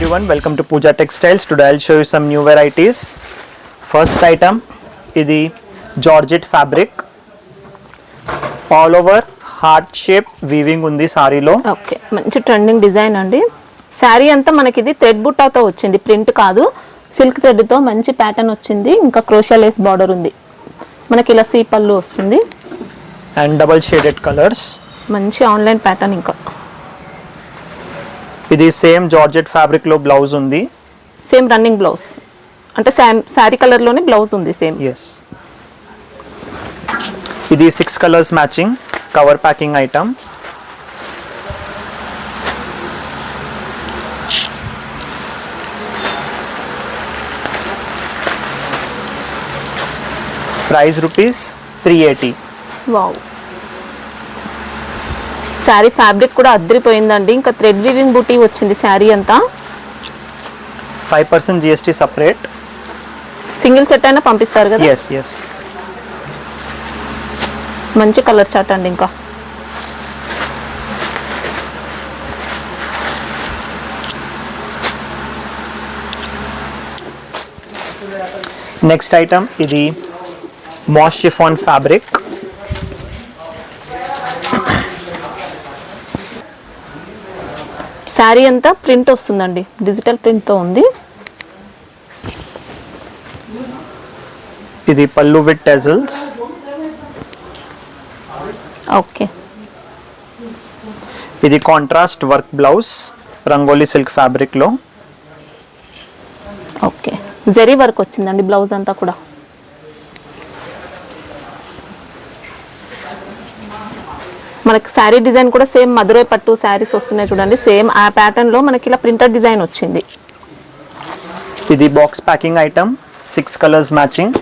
everyone, welcome to Pooja Textiles. Today I'll show you some new varieties. First item, ఇది georgette fabric all over heart shape weaving ఉంది సారీలో. Okay, మంచి trending design అండి. Sorry అంతా మనకి ఇది thread బుట్టాతో వచ్చింది, ప్రింట్ కాదు, సిల్క్ థ్రెడ్ తో మంచి ప్యాటర్న్ వచ్చింది. ఇంకా క్రోషియా లేస్ బార్డర్ ఉంది, మనకి ఇలా సీ పళ్ళు వస్తుంది అండ్ డబుల్ షేడెడ్ కలర్స్. మంచి ఆన్లైన్ ప్యాటర్న్. ఇంకా ఇది సేమ్ జార్జెట్ ఫ్యాబ్రిక్ లో బ్లౌజ్ ఉంది, సేమ్ రన్నింగ్ బ్లౌజ్, అంటే శారీ కలర్ లోనే బ్లౌజ్ ఉంది సేమ్. ఎస్, ఇది 6 colours matching cover packing item. Price rupees 380. Wow, sari fabric కూడా అద్దరిపోయిందండి. ఇంకా థ్రెడ్ వీవింగ్ బూటీ వచ్చింది శారీ అంతా. 5% GST సపరేట్. సింగిల్ సెట్ అయినా పంపిస్తారు కదా? Yes yes. మంచి కలర్ చాట్ అండి. ఇంకా నెక్స్ట్ ఐటమ్, ఇది మాస్ షిఫాన్ ఫ్యాబ్రిక్. శారీ అంతా ప్రింట్ వస్తుందండి, డిజిటల్ ప్రింట్ తో ఉంది. ఇది పల్లు విత్ టెజల్స్. ఓకే, ఇది contrast work blouse rangoli silk fabric లో. ఓకే, జరీ వర్క్ వచ్చిందండి బ్లౌజ్ అంతా కూడా. మనకి శారీ డిజైన్ కూడా సేమ్ మధురై పట్టు శారీస్ వస్తున్నాయి చూడండి, సేమ్ ఆ ప్యాటర్న్ లో మనకి ఇలా ప్రింటెడ్ డిజైన్ వచ్చింది. ఇది box packing item, 6 colours matching.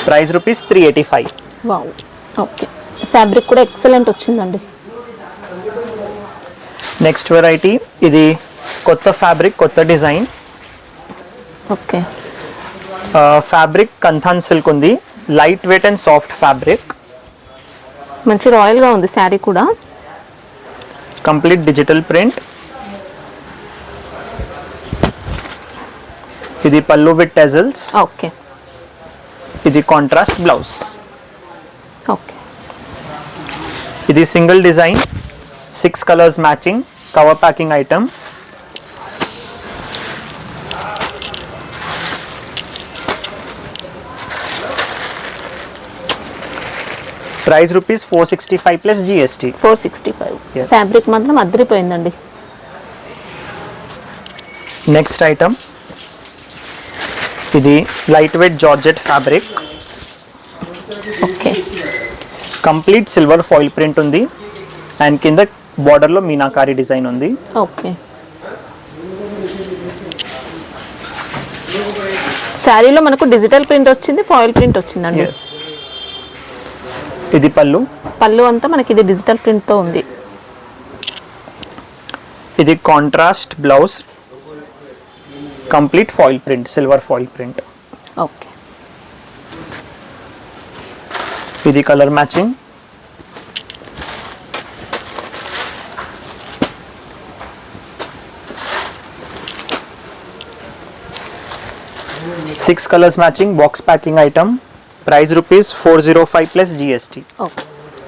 Price rupees 385. Wow, okay, fabric కూడా ఎక్సలెంట్ వచ్చిందండి. నెక్స్ట్ వెరైటీ, ఇది కొత్త ఫ్యాబ్రిక్, కొత్త డిజైన్. ఓకే, ఫ్యాబ్రిక్ కంథాన్ సిల్క్ ఉంది, light weight and soft fabric. మంచి రాయల్ గా ఉంది శారీ కూడా. Complete digital print. ఇది పల్లు విత్ టెజల్స్. ఓకే, ఇది కాంట్రాస్ట్ బ్లౌజ్. ఓకే, ఇది single design, 6 colours matching cover packing item. Price rupees 465 plus GST. 465. Yes. Fabric మాత్రం అద్దరిపోయిందండి. Next item, ఇది light weight georgette fabric. Okay, complete silver foil print ఉంది and కింద border లో meenakari design ఉంది. Okay, శారీలో మనకు digital print వచ్చింది, ఫాయిల్ ప్రింట్ వచ్చిందండి. ఇది పల్లు. పల్లు అంతా మనకి ఇది డిజిటల్ ప్రింట్ తో ఉంది. ఇది contrast blouse, complete foil print, silver foil print. Okay, ఇది colour matching. Six colours matching box packing item. Price rupees 405 plus GST. Okay,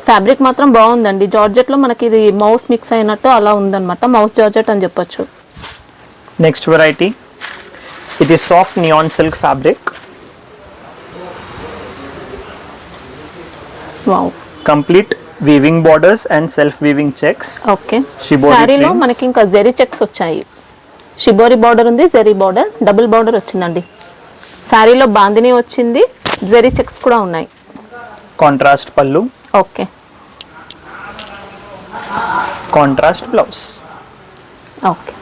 fabric మాత్రం బాగుందండి. జార్జెట్ లో మనకి ఇది మౌస్ మిక్స్ అయినట్టు అలా ఉందన్నమాట, మౌస్ జార్జెట్ అని చెప్పొచ్చు. నెక్స్ట్ వెరైటీ, ఇది soft neon silk fabric. Wow, complete weaving borders and self weaving checks. Okay, శారీలో మనకి ఇంకా జెరీ చెక్స్ వచ్చాయి. షిబోరి బార్డర్ ఉంది, జెరీ బార్డర్, డబుల్ బార్డర్ వచ్చిందండి. శారీలో బాందిని వచ్చింది, జెరీ చెక్స్ కూడా ఉన్నాయి. కాంట్రాస్ట్ పల్లు. Okay, contrast blouse. ఓకే,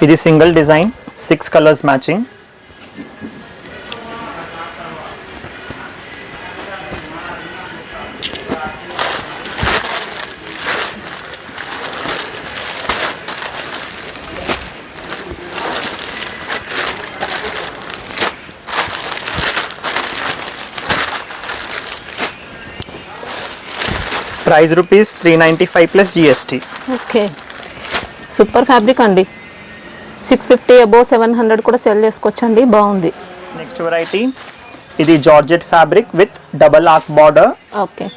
ఇది single design, 6 colours matching. Price rupees 395 plus GST. Okay, super fabric అండి. 650 అబోవ్ 700 కూడా సెల్ చేసుకోవచ్చండి, బాగుంది. నెక్స్ట్ వెరైటీ ఇది georgette fabric with double arc border. Okay,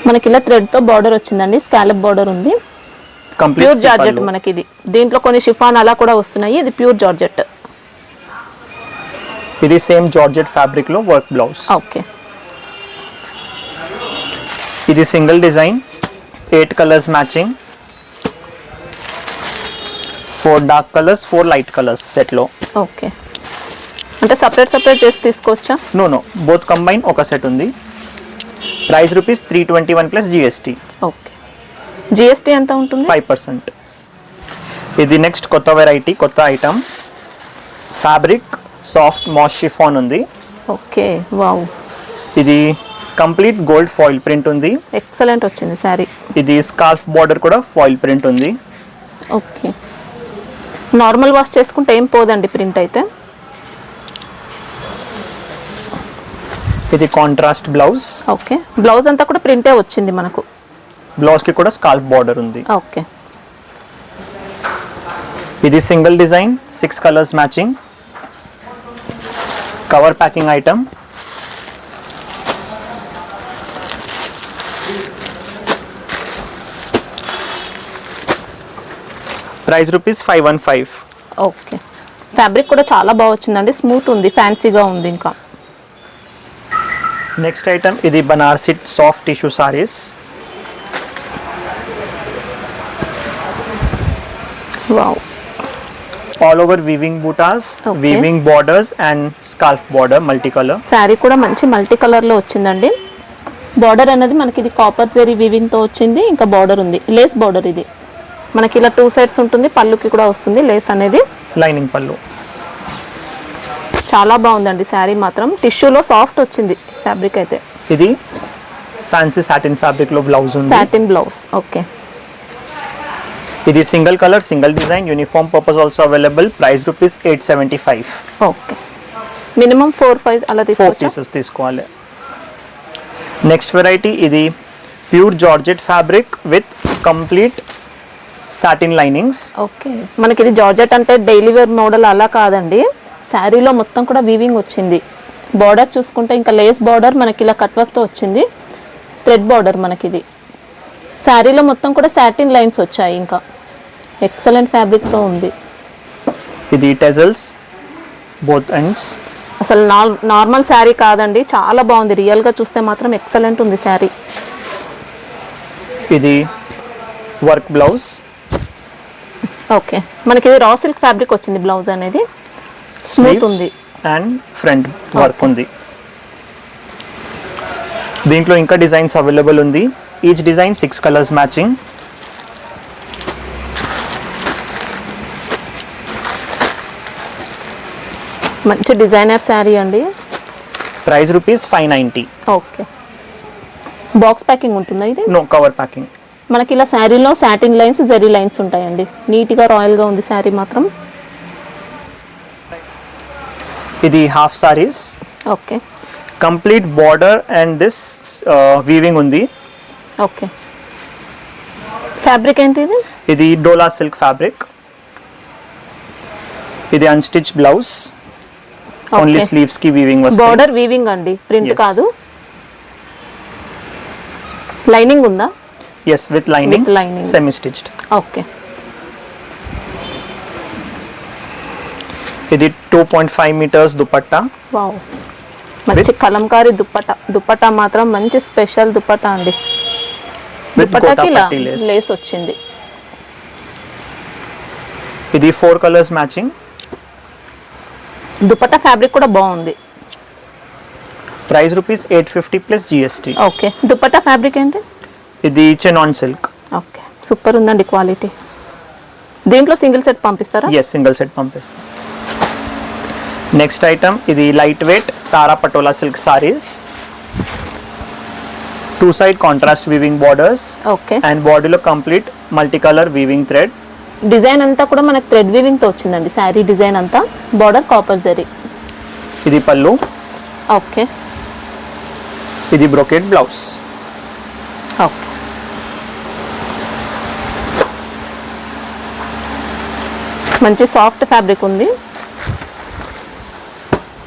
మనకి ఇలా థ్రెడ్తో బార్డర్ వచ్చిందండి, స్కాలప్ బార్డర్ ఉంది. ప్యూర్ జార్జెట్ మనకి ఇది. దీంట్లో కొన్ని షిఫాన్ అలా కూడా వస్తున్నాయి. ఇది ప్యూర్ జార్జెట్. ఇది సేమ్ జార్జెట్ ఫ్యాబ్రిక్ లో వర్క్ బ్లౌజ్. ఓకే, ఇది single design, 8 colours matching, 4 dark colours, 4 light colours set లో. ఓకే, అంటే సపరేట్ చేసి తీసుకోవచ్చా? నో, బోత్ కంబైన్ ఒక సెట్ ఉంది. Price rupees 321 plus GST. Okay, GST ఎంత ఉంటుంది? 5%. ఇది నెక్స్ట్ కొత్త వెరైటీ, కొత్త item. Fabric soft mass chiffon ఉంది. ఓకే, వావ్, ఇది కంప్లీట్ గోల్డ్ ఫాయిల్ ప్రింట్ ఉంది. ఎక్సలెంట్ వచ్చింది శారీ. ఇది స్కార్ఫ్ బార్డర్ కూడా ఫాయిల్ ప్రింట్ ఉంది. ఓకే, నార్మల్ వాష్ చేసుకుంటే ఏం పోదండి ప్రింట్ అయితే. ఇది కాంట్రాస్ట్ బ్లౌజ్. ఓకే, బ్లౌజ్ అంతా కూడా ప్రింటే వచ్చింది మనకు. బ్లౌజ్ కి కూడా స్కార్ఫ్ బార్డర్ ఉంది. ఓకే, ఇది single design, 6 colours matching, cover packing item. Price rupees 515. Okay, fabric కూడా చాలా బాగా వచ్చిందండి, స్మూత్ ఉంది, ఫ్యాన్సీగా ఉంది. ఇంకా నెక్స్ట్ ఐటమ్ ఇది Banarasi soft tissue saris. Wow, all over weaving buttas, Okay. Weaving borders and scarf border multi colour. Sari కూడా మంచి మల్టీ కలర్లో వచ్చిందండి. బార్డర్ అనేది మనకి ఇది కాపర్ జరీ వీవింగ్తో వచ్చింది. ఇంకా బార్డర్ ఉంది, లేస్ బార్డర్. ఇది మనకి ఇలా 2 సైడ్స్ ఉంటుంది, పళ్ళుకి కూడా వస్తుంది లేస్ అనేది. లైనింగ్ పళ్ళు. చాలా బాగుందండి శారీ మాత్రం. టిష్యూలో సాఫ్ట్ వచ్చింది ఫ్యాబ్రిక్ అయితే. ఇది ఫ్యాన్సీ సాటిన్ ఫ్యాబ్రిక్ లో బ్లౌజ్ ఉంది. Satin blouse. ఓకే, ఇది single colour, single design, uniform purpose also available. Price rupees 875. Okay, minimum 4-5 అలా 4 తీసుకోవచ్చు. పీసెస్ తీసుకోవాలి. నెక్స్ట్ వెరైటీ ఇది pure georgette fabric with complete satin linings. Okay, మనకి ఇది జార్జెట్ అంటే డైలీ వేర్ మోడల్ అలా కాదండి. శారీలో మొత్తం కూడా వీవింగ్ వచ్చింది. బార్డర్ చూసుకుంటే ఇంకా లేస్ బార్డర్ మనకి ఇలా కట్ వర్క్తో వచ్చింది. థ్రెడ్ బార్డర్ మనకి ఇది. శారీలో మొత్తం కూడా సాటిన్ లైన్స్ వచ్చాయి. ఇంకా ఎక్సలెంట్ ఫ్యాబ్రిక్తో ఉంది. ఇది టెజల్స్ బోత్ ఎండ్స్. అసలు నార్మల్ శారీ కాదండి, చాలా బాగుంది. రియల్గా చూస్తే మాత్రం ఎక్సలెంట్ ఉంది శారీ. ఇది వర్క్ బ్లౌజ్. ఓకే, మనకి ఇది రా సిల్క్ ఫ్యాబ్రిక్ వచ్చింది. బ్లౌజ్ అనేది స్మూత్ ఉంది అండ్ ఫ్రంట్ వర్క్ ఉంది. దీంట్లో ఇంకా డిజైన్స్ అవైలబుల్ ఉంది. Each design 6 colours matching. మంచి డిజైనర్ శారీ అండి. Price rupees 590. Okay, box packing ఉంటుందా ఇది? No, cover packing. మనకి ఇలా శారీలో సాటిన్ లైన్స్, జరీ లైన్స్ ఉంటాయండి. నీట్గా రాయల్గా ఉంది శారీ మాత్రం. ఇది half saris. Okay, complete border and this weaving ఉంది. ఓకే, ఫ్యాబ్రిక్ ఏంటి ఇది? ఇది డోలా సిల్క్ ఫ్యాబ్రిక్. ఇది అన్స్టిచ్ బ్లౌజ్. ఓన్లీ స్లీవ్స్ కి వీవింగ్ వస్తుంది. బార్డర్ వీవింగ్ అండి, ప్రింట్ Yes. కాదు. లైనింగ్ ఉందా? Yes, with lining, With lining. Semi stitched. Okay, ఇది 2.5 మీటర్స్ దుపట్టా. వావ్, మంచి కలంకారీ దుప్పటా. దుప్పటా మాత్రం మంచి స్పెషల్ దుప్పటా అండి. విత్ దుప్పటాకి ఇలా కోటా లేస్. లేస్ వచ్చింది. ఇది 4 కలర్స్ మ్యాచింగ్. దుపట్టా ఫ్యాబ్రిక్ కూడా బాగుంది. Price rupees 850 plus GST. Okay, dupatta fabric ఏంటి? ఇది చెనాన్ సిల్క్. ఓకే, సూపర్ ఉందండి క్వాలిటీ. దీంట్లో సింగిల్ సెట్ పంపిస్తారా? ఎస్, సింగిల్ సెట్ పంపిస్తాం. నెక్స్ట్ ఐటమ్ ఇది light weight Tara patola silk saris. 2 side contrast weaving borders okay, and బాడీలో complete multi colour weaving thread. Design అంతా కూడా మనకు థ్రెడ్ వీవింగ్ తో వచ్చిందండి. శారీ డిజైన్ అంతా. Border copper zari. ఇది పళ్ళు. ఓకే, ఇది బ్రోకెట్ బ్లౌజ్. ఓకే. మంచి సాఫ్ట్ ఫ్యాబ్రిక్ ఉంది.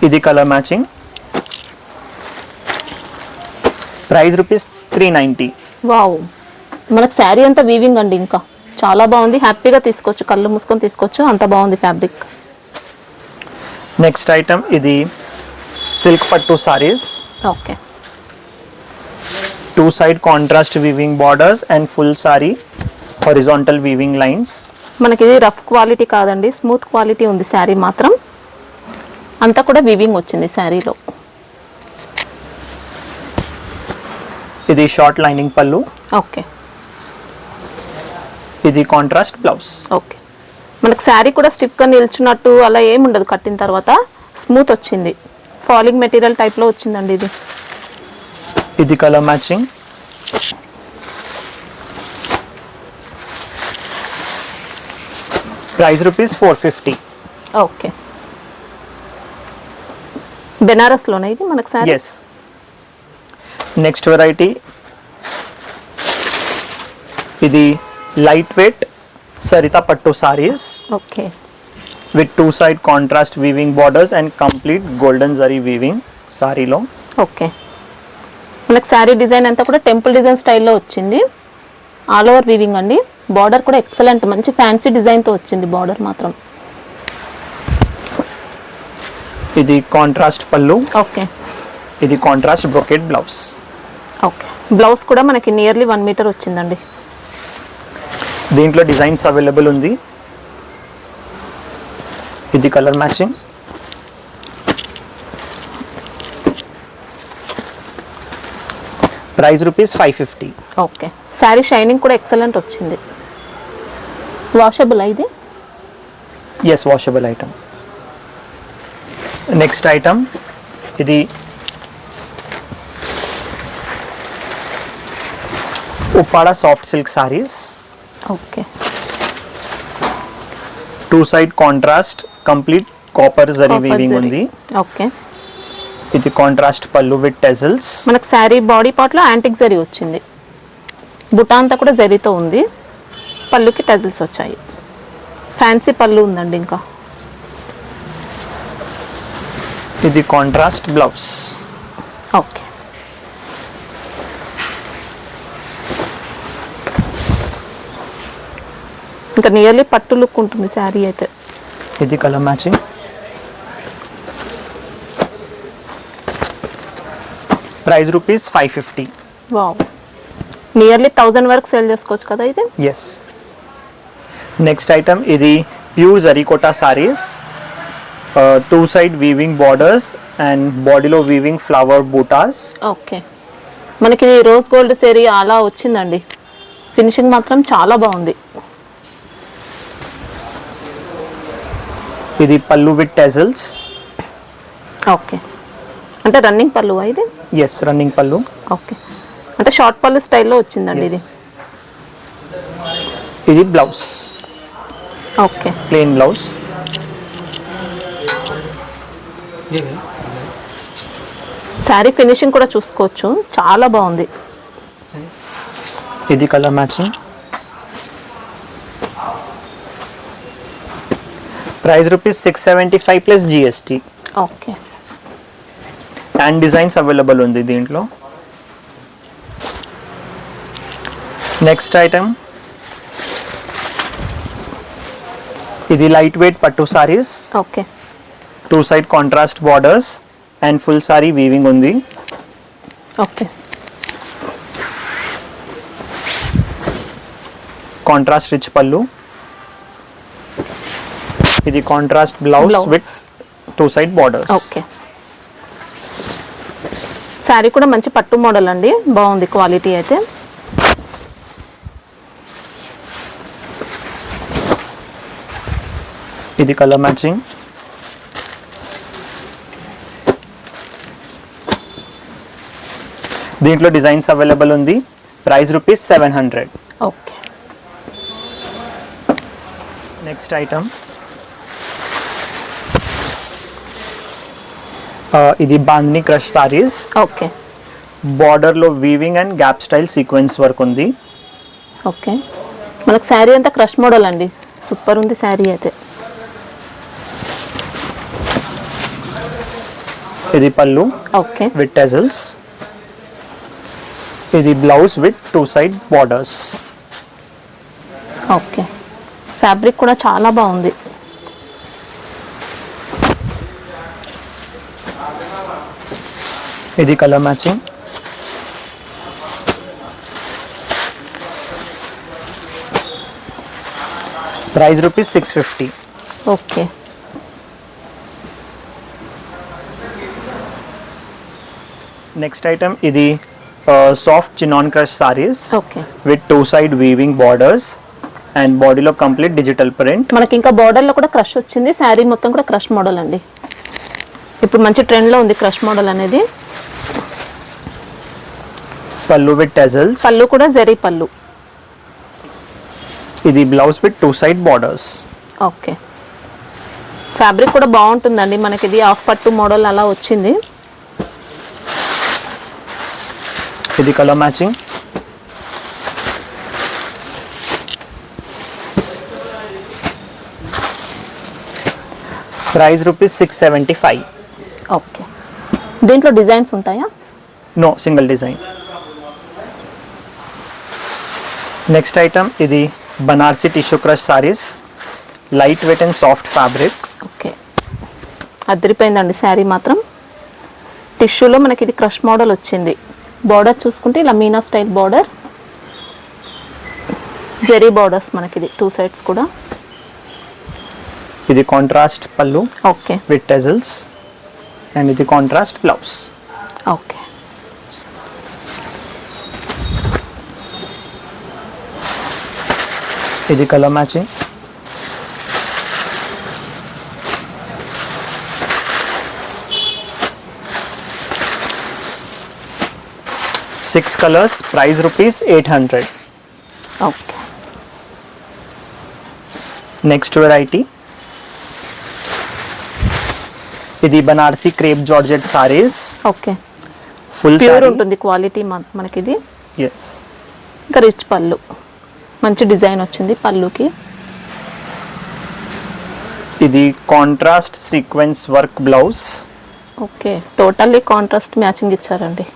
ఇది colour matching. Price rupees 390. Wow, మనకు శారీ అంతా వీవింగ్ అండి, ఇంకా చాలా బాగుంది. హ్యాపీగా తీసుకోవచ్చు, కళ్ళు మూసుకొని తీసుకోవచ్చు, అంత బాగుంది ఫ్యాబ్రిక్. నెక్స్ట్ ఐటమ్ ఇది సిల్క్ పట్టు saris. Okay. 2 side contrast weaving borders and full sorry horizontal weaving lines. మనకి ఇది రఫ్ క్వాలిటీ కాదండి, స్మూత్ క్వాలిటీ ఉంది శారీ మాత్రం. అంతా కూడా వీవింగ్ వచ్చింది శారీలో. ఇది షార్ట్ లైనింగ్ పళ్ళు. ఓకే. ఇది కాంట్రాస్ట్ బ్లౌజ్. ఓకే. మనకు శారీ కూడా స్టిఫ్గా నిల్చున్నట్టు అలా ఏమి ఉండదు, కట్టిన తర్వాత స్మూత్ వచ్చింది. ఫాలింగ్ మెటీరియల్ టైప్లో వచ్చిందండి ఇది. ఇది colour matching. Price rupees 450. Okay. బెనారస్లోనే ఇది మనకు శారీ. ఎస్. నెక్స్ట్ వెరైటీ ఇది light weight Sarita pattu saris okay. With 2 side contrast weaving borders and complete golden zari weaving సారీలో. ఓకే. మనకు శారీ డిజైన్ అంతా కూడా టెంపుల్ డిజైన్ స్టైల్లో వచ్చింది. ఆల్ ఓవర్ వీవింగ్ అండి. బార్డర్ కూడా ఎక్సలెంట్, మంచి ఫ్యాన్సీ డిజైన్తో వచ్చింది బార్డర్ మాత్రం. ఇది కాంట్రాస్ట్ పళ్ళు. ఓకే. ఇది contrast brocade blouse. Okay. Blouse కూడా మనకి నియర్లీ 1 మీటర్ వచ్చిందండి. దీంట్లో డిజైన్స్ అవైలబుల్ ఉంది. ఇది colour matching. Price rupees 550. Okay. Sari shining కూడా ఎక్సలెంట్ వచ్చింది. వాషబుల్ ఇది. Yes, washable item. Next item ఇది Uppada soft silk saris. Okay. 2 side contrast complete copper zari weaving ఉంది. ఓకే. ఇది కాంట్రాస్ట్ పళ్ళు విత్ టెజల్స్. మనకు శారీ బాడీ పార్ట్ లో యాంటిక్ జరీ వచ్చింది. బుటా అంతా కూడా జరీతో ఉంది. పళ్ళుకి టెజల్స్ వచ్చాయి. ఫ్యాన్సీ పళ్ళు ఉందండి. ఇంకా ఇది కాంట్రాస్ట్ బ్లౌజ్. ఓకే. ఇంకా నియర్లీ పట్టు లుక్ ఉంటుంది శారీ అయితే. ఇది colour matching. Price rupees 550. Wow, nearly 1000 వరకు సేల్ చేసుకోవచ్చు కదా ఇది. ఎస్. నెక్స్ట్ ఐటమ్ ఇది pure zari kota saris. 2 side weaving borders and బాడీలో వీవింగ్ ఫ్లవర్ బూటాస్. ఓకే. మనకి రోజ్ గోల్డ్ శారీ అలా వచ్చిందండి. ఫినిషింగ్ మాత్రం చాలా బాగుంది. ఇది పళ్ళు విత్ టెజల్స్. ఓకే. అంటే రన్నింగ్ పళ్ళు ఇది. ఎస్, రన్నింగ్ పళ్ళు. ఓకే. అంటే షార్ట్ పళ్ళు స్టైల్లో వచ్చిందండి ఇది. ఇది blouse. Okay. Plain blouse. Sari finishing కూడా చూసుకోవచ్చు, చాలా బాగుంది. ఇది colour matching. Price rupees 675 plus GST. Okay. And designs available ఉంది దీంట్లో. నెక్స్ట్ ఐటమ్ ఇది లైట్ వెయిట్ పట్టు saris. Okay. 2 side contrast borders and full sorry weaving ఉంది. ఓకే. కాంట్రాస్ట్ రిచ్ పళ్ళు. ఇది contrast blouse with 2 side borders. Okay. Sari కూడా మంచి పట్టు మోడల్ అండి, బాగుంది క్వాలిటీ అయితే. ఇది కలర్ మ్యాచింగ్. దీంట్లో డిజైన్స్ అవైలబుల్ ఉంది. Price rupees 700. Okay. Next item ఇది బాందిని క్రష్ సారీస్. ఓకే. బార్డర్లో weaving and gap style sequence work ఉంది. ఓకే, మనకు శారీ అంతా క్రష్ మోడల్ అండి, సూపర్ ఉంది శారీ అయితే. ఇది పళ్ళు ఓకే, విత్ టెజల్స్. ఇది blouse with 2 side borders. Okay, fabric కూడా చాలా బాగుంది. ఇది colour matching. Price ₹650. Okay, next item ఇది soft chinon crush saris okay. With 2 side weaving borders and బాడీలో కంప్లీట్ డిజిటల్ ప్రింట్. మనకి ఇంకా బార్డర్లో కూడా క్రష్ వచ్చింది, శారీ మొత్తం కూడా క్రష్ మోడల్ అండి. ఇప్పుడు మంచి ట్రెండ్లో ఉంది క్రష్ మోడల్ అనేది. పళ్ళు విత్ టెజల్స్. పళ్ళు కూడా జరీ పళ్ళు. ఇది blouse with 2 side borders. Okay, fabric కూడా బాగుంటుందండి, మనకి ఇది హాఫ్ పట్టు మోడల్ అలా వచ్చింది. ఇది కలర్ మ్యాచింగ్. ప్రైస్ ₹675. ఓకే, దీంట్లో డిజైన్స్ ఉంటాయా? No, single design. Next item ఇది Banarasi tissue crush saris, light weight and soft fabric. Okay, అదిరిపోయిందండి శారీ మాత్రం. టిష్యూలో మనకి ఇది క్రష్ మోడల్ వచ్చింది. బార్డర్ చూసుకుంటే ఇలా Meena style border, zari borders మనకి ఇది 2 సైడ్స్ కూడా. ఇది contrast pallu okay with tassels and ఇది కాంట్రాస్ట్ బ్లౌజ్. ఓకే, ఇది colour matching. Six colors, price ₹800. Okay. Next variety ఇది Banarasi crepe georgette saris. Okay, full pure ఉంటుంది క్వాలిటీ మనకి ఇది. ఎస్. ఇంకా రిచ్ పళ్ళు, మంచి డిజైన్ వచ్చింది పళ్ళుకి. ఇది contrast sequence work blouse. Okay, totally contrast matching ఇచ్చారండి.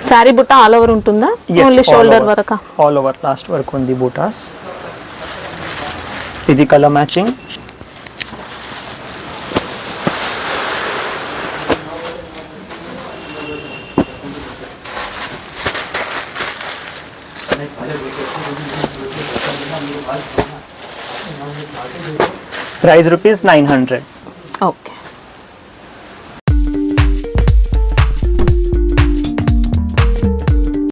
శారీ బుట్ట ఆల్ ఓవర్ ఉంటుందా? ఓన్లీ షోల్డర్ వరకా? ఆల్ ఓవర్, లాస్ట్ వరకు ఉంది బూటాస్. ఇది కలర్ మ్యాచింగ్. ప్రైస్ ₹900. ఓకే,